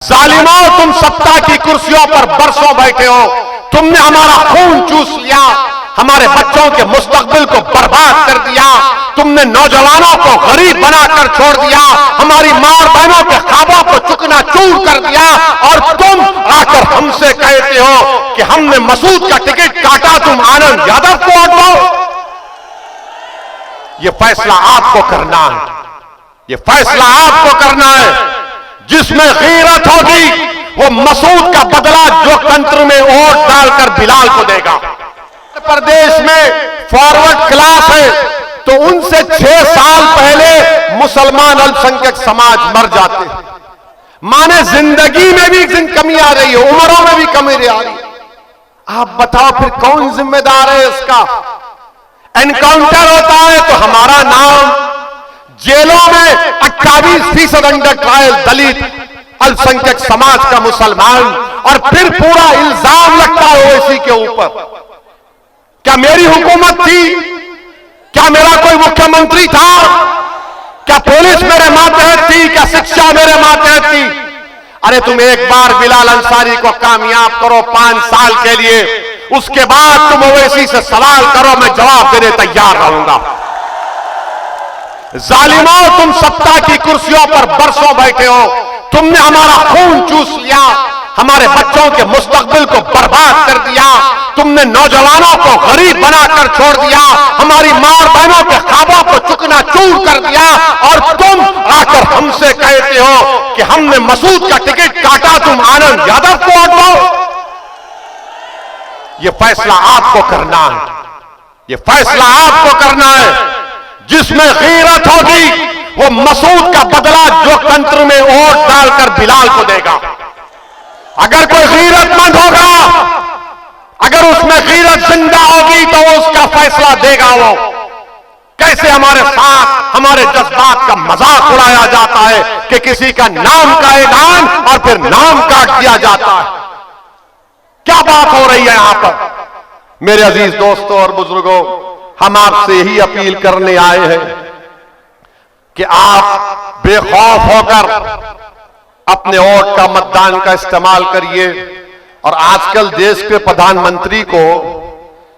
जालिमों, तुम सत्ता की कुर्सियों पर बरसों बैठे हो, तुमने हमारा खून चूस लिया, हमारे बच्चों के मुस्तकबिल को बर्बाद कर दिया, तुमने नौजवानों को गरीब बनाकर छोड़ दिया, हमारी मां बहनों के ख्वाबों को चुकना चूर कर दिया, और तुम आकर हमसे कहते हो कि हमने मसूद का टिकट काटा, तुम आनंद यादव को वोट दो। यह फैसला आपको करना है, यह फैसला आपको करना है। जिसमें गीरत होगी वो मसूद का बदला जो तंत्र में वोट डालकर बिलाल को देगा। प्रदेश में फॉरवर्ड क्लास है तो उनसे 6 साल पहले मुसलमान अल्पसंख्यक समाज मर जाते हैं। माने जिंदगी में भी कमी आ रही है, उम्रों में भी कमी आ रही है। आप बताओ फिर कौन जिम्मेदार है इसका? एनकाउंटर होता है तो हमारा नाम, जेलों में 28% अंडर ट्रायल दलित अल्पसंख्यक समाज का मुसलमान, और फिर पूरा इल्जाम लगता है ओवैसी के ऊपर। क्या मेरी हुकूमत थी? क्या मेरा कोई मुख्यमंत्री था? क्या पुलिस मेरे मातहत थी? क्या शिक्षा मेरे मातहत थी? अरे तुम एक बार बिलाल अंसारी को कामयाब करो 5 साल के लिए, उसके बाद तुम ओवैसी से सवाल करो, मैं जवाब देने तैयार रहूंगा। जालिमों, तुम सत्ता की कुर्सियों पर बरसों बैठे हो, तुमने हमारा खून चूस लिया, हमारे बच्चों के मुस्तकबिल को बर्बाद कर दिया, तुमने नौजवानों को गरीब बनाकर छोड़ दिया, हमारी मां बहनों के ख्वाबों को चुकना चूर कर दिया, और तुम आकर हमसे कहते हो कि हमने मसूद का टिकट काटा, तुम आनंद यादव को वोट दो। यह फैसला आपको करना है, यह फैसला आपको करना है। जिसमें गीरत होगी वो मसूद का बदला जो तंत्र में वोट डालकर बिलाल को देगा। अगर कोई गीरतमंद होगा, अगर उसमें गीरत जिंदा होगी तो उसका फैसला देगा वो। कैसे हमारे साथ हमारे जज्बात का मजाक उड़ाया जाता है कि किसी का नाम का ऐलान और फिर नाम काट दिया जाता है। क्या बात हो रही है यहां पर? मेरे अजीज दोस्तों और बुजुर्गों, हम आपसे यही अपील करने आए हैं कि आप बेखौफ होकर अपने वोट का मतदान का इस्तेमाल करिए। और आजकल देश के प्रधानमंत्री को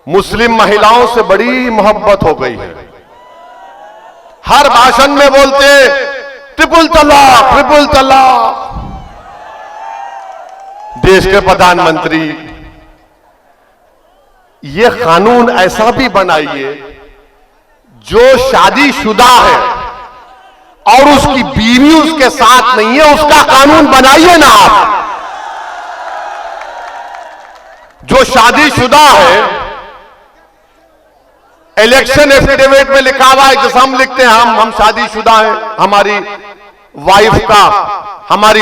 मुस्लिम महिलाओं से बड़ी मोहब्बत हो गई है। हर भाषण में बोलते ट्रिपल तलाक, ट्रिपल तलाक। देश के प्रधानमंत्री, ये कानून ऐसा भी बनाइए जो शादीशुदा है और उसकी बीवी उसके साथ नहीं है, उसका कानून बनाइए ना आप। जो शादीशुदा है, इलेक्शन एफिडेविट में लिखा हुआ है, जैसे हम लिखते हैं हम शादीशुदा हैं, हमारी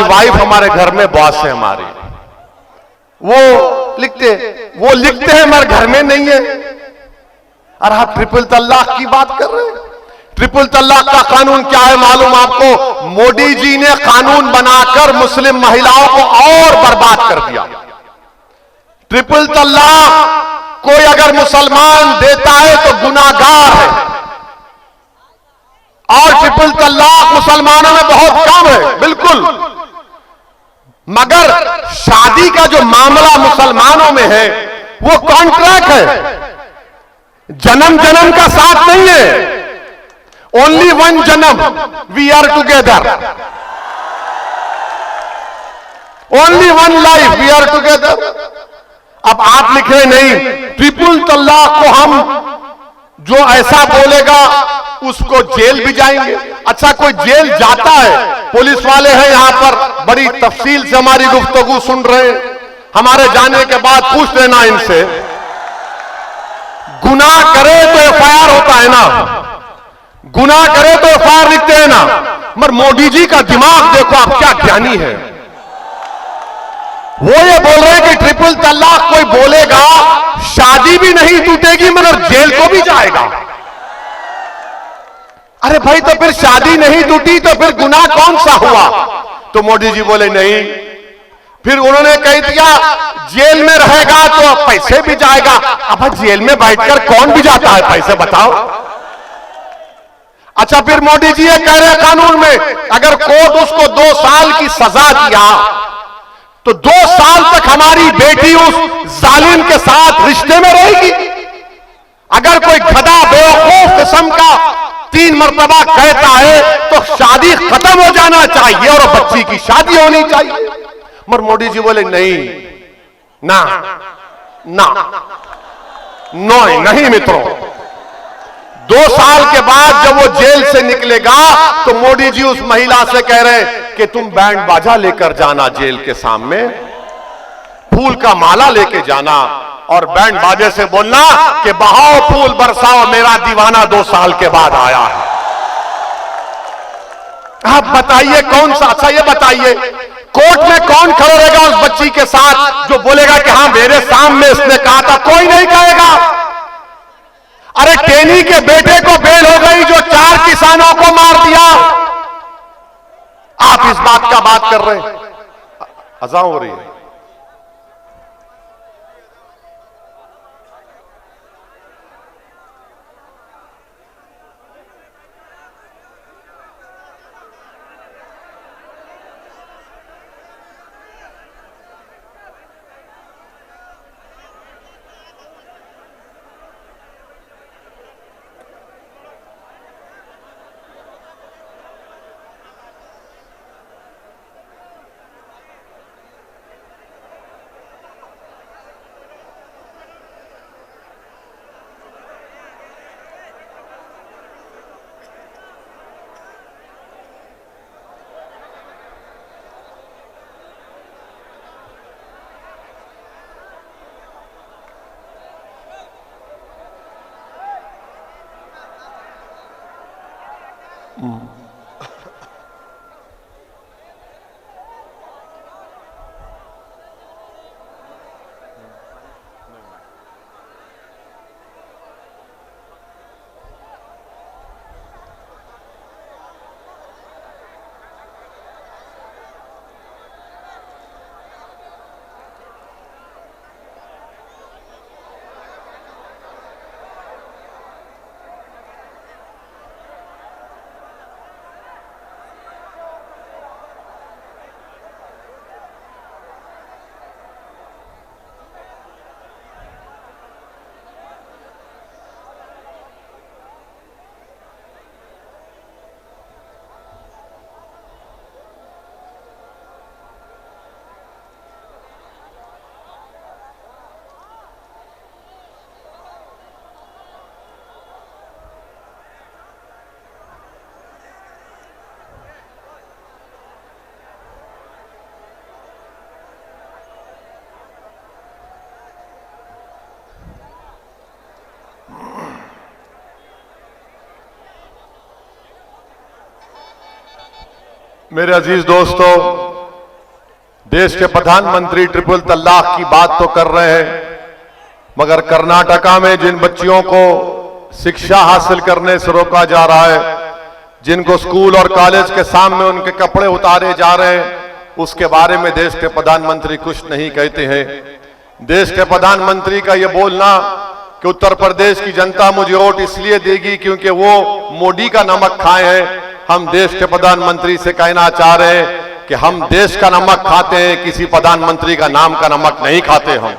वाइफ हमारे घर में बॉस है हमारी, वो लिखते हैं मगर घर में नहीं है। और आप ट्रिपल तलाक की बात कर रहे हैं। ट्रिपल तलाक का कानून क्या है मालूम आपको? मोदी जी ने कानून बनाकर मुस्लिम महिलाओं को और बर्बाद कर दिया। ट्रिपल तलाक कोई अगर मुसलमान देता है तो गुनाहगार है, और ट्रिपल तलाक मुसलमानों में बहुत कम है, बिल्कुल। मगर शादी का जो मामला मुसलमानों में है वो कॉन्ट्रैक्ट है, जन्म जन्म का साथ नहीं है। ओनली वन जन्म, we are together. Only one life, we are together. अब आप लिख रहे नहीं, ट्रिपल तलाक को हम जो ऐसा बोलेगा उसको जेल भी जाएंगे। अच्छा, कोई जेल जाता है? पुलिस वाले हैं यहां पर, बड़ी तफसील से हमारी गुफ्तगू सुन रहे हैं। हमारे जाने के बाद पूछ लेना इनसे, गुनाह करे तो एफआईआर होता है ना, गुनाह करे तो एफआईआर लिखते हैं ना। मगर मोदी जी का दिमाग देखो आप, क्या ज्ञानी है। वो ये बोल रहे हैं कि ट्रिपल तलाक कोई बोलेगा शादी भी नहीं टूटेगी मगर जेल को भी जाएगा। अरे भाई, तो फिर शादी नहीं टूटी तो फिर गुनाह कौन सा हुआ? तो मोदी जी बोले नहीं। फिर उन्होंने कह दिया जेल में रहेगा तो पैसे भी जाएगा। अब जेल में बैठकर कौन भी जाता है पैसे, बताओ। अच्छा, फिर मोदी जी ये कह रहे कानून में अगर कोर्ट उसको 2 साल की सजा दिया तो 2 साल तक हमारी बेटी उस जालिम के साथ रिश्ते में रहेगी? अगर कोई गधा बेवकूफ किस्म का 3 मरतबा कहता है तो शादी खत्म हो जाना चाहिए और बच्ची की शादी होनी चाहिए। मगर मोदी जी बोले नहीं, ना ना, नो, नहीं मित्रों। 2 साल के बाद जब वो जेल से निकलेगा तो मोदी जी उस महिला से कह रहे हैं कि तुम बैंड बाजा लेकर जाना, जेल के सामने फूल का माला लेके जाना और बैंड बाजे से बोलना कि बहाओ फूल बरसाओ, मेरा दीवाना 2 साल के बाद आया है। आप बताइए कौन सा? अच्छा ये बताइए, कोर्ट में कौन खड़ा रहेगा उस बच्ची के साथ जो बोलेगा कि हां मेरे सामने इसने कहा था? कोई नहीं कहेगा। अरे टेनी के बेटे को बेल हो गई जो 4 किसानों को मार दिया, आप इस बात का बात कर रहे हैं? अज़ां हो रही है। मेरे अजीज दोस्तों, देश के प्रधानमंत्री ट्रिपल तलाक की बात तो कर रहे हैं, मगर कर्नाटका में जिन बच्चियों को शिक्षा हासिल करने से रोका जा रहा है, जिनको स्कूल और कॉलेज के सामने उनके कपड़े उतारे जा रहे हैं, उसके बारे में देश के प्रधानमंत्री कुछ नहीं कहते हैं। देश के प्रधानमंत्री का यह बोलना कि उत्तर प्रदेश की जनता मुझे वोट इसलिए देगी क्योंकि वो मोदी का नमक खाए हैं, हम देश के प्रधानमंत्री से कहना चाह रहे हैं कि हम देश का नमक खाते हैं, किसी प्रधानमंत्री का नाम का नमक नहीं खाते हम।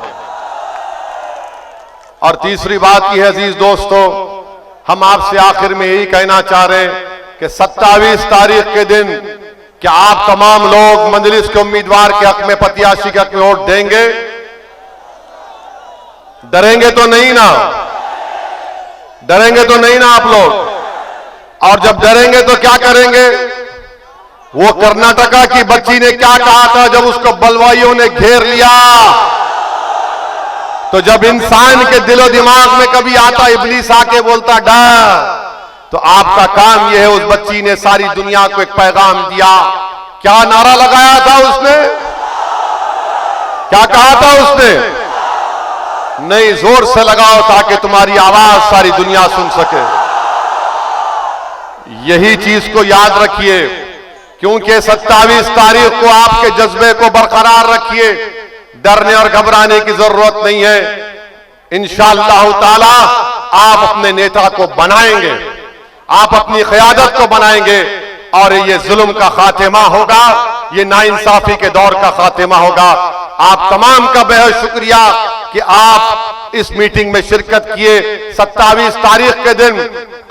और तीसरी बात यह है अजीज दोस्तों, हम आपसे आखिर में यही कहना चाह रहे हैं कि 27 तारीख के दिन क्या आप तमाम लोग मजलिस के उम्मीदवार के हक में, प्रत्याशी के हक में वोट देंगे? डरेंगे तो नहीं ना? डरेंगे तो नहीं ना आप लोग? और जब डरेंगे तो क्या करेंगे? वो कर्नाटका की बच्ची ने क्या कहा था जब उसको बलवाइयों ने घेर लिया? तो जब इंसान के दिलो दिमाग में कभी आता इब्लीस आके बोलता डर, तो आपका काम यह है, उस बच्ची ने सारी दुनिया को एक पैगाम दिया। क्या नारा लगाया था उसने? क्या कहा था उसने? नहीं, जोर से लगाओ ताकि तुम्हारी आवाज सारी दुनिया सुन सके। यही चीज को याद रखिए, क्योंकि 27 तारीख को आपके जज्बे को बरकरार रखिए, डरने और घबराने की जरूरत नहीं है। इंशाअल्लाह ताला आप अपने नेता को बनाएंगे, आप अपनी क़यादत को बनाएंगे, और ये जुल्म का खात्मा होगा, ये नाइंसाफी के दौर का खात्मा होगा। आप तमाम का बेहद शुक्रिया कि आप इस मीटिंग में शिरकत किए। 27 तारीख के दिन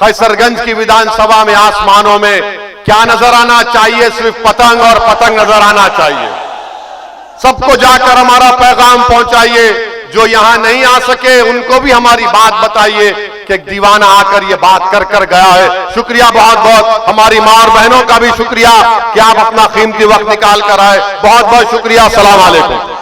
कैसरगंज की विधानसभा में आसमानों में क्या नजर आना चाहिए? सिर्फ पतंग और पतंग नजर आना चाहिए। सबको जाकर हमारा पैगाम पहुंचाइए। जो यहां नहीं आ सके उनको भी हमारी बात बताइए कि एक दीवाना आकर ये बात कर कर गया है। शुक्रिया बहुत बहुत। हमारी मां और बहनों का भी शुक्रिया कि आप अपना कीमती वक्त निकाल कर आए। बहुत बहुत शुक्रिया। अस्सलाम वालेकुम।